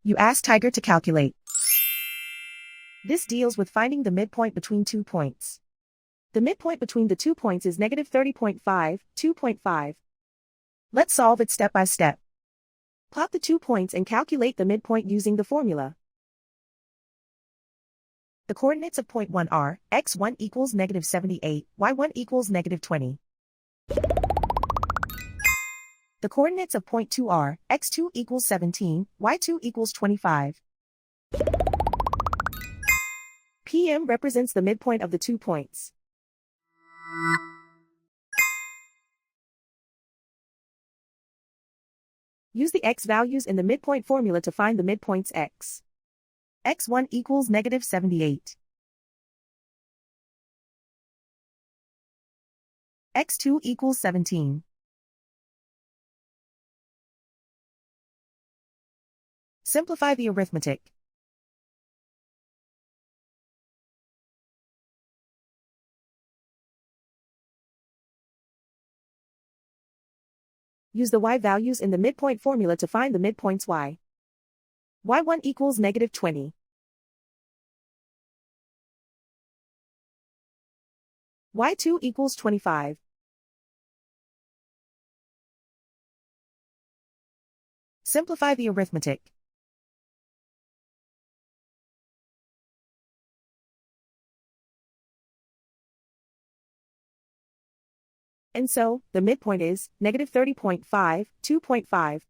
You ask Tiger to calculate. This deals with finding the midpoint between 2 points. The midpoint between the 2 points is negative 30.5, 2.5. Let's solve it step by step. Plot the 2 points and calculate the midpoint using the formula. The coordinates of point 1 are, x1 equals negative 78, y1 equals negative 20. The coordinates of point 2 are, x2 equals 17, y2 equals 25. PM represents the midpoint of the 2 points. Use the x values in the midpoint formula to find the midpoints x. x1 equals negative 78. x2 equals 17. Simplify the arithmetic. Use the y values in the midpoint formula to find the midpoints y. y1 equals negative 20. y2 equals 25. Simplify the arithmetic. And so, the midpoint is negative 30.5, 2.5.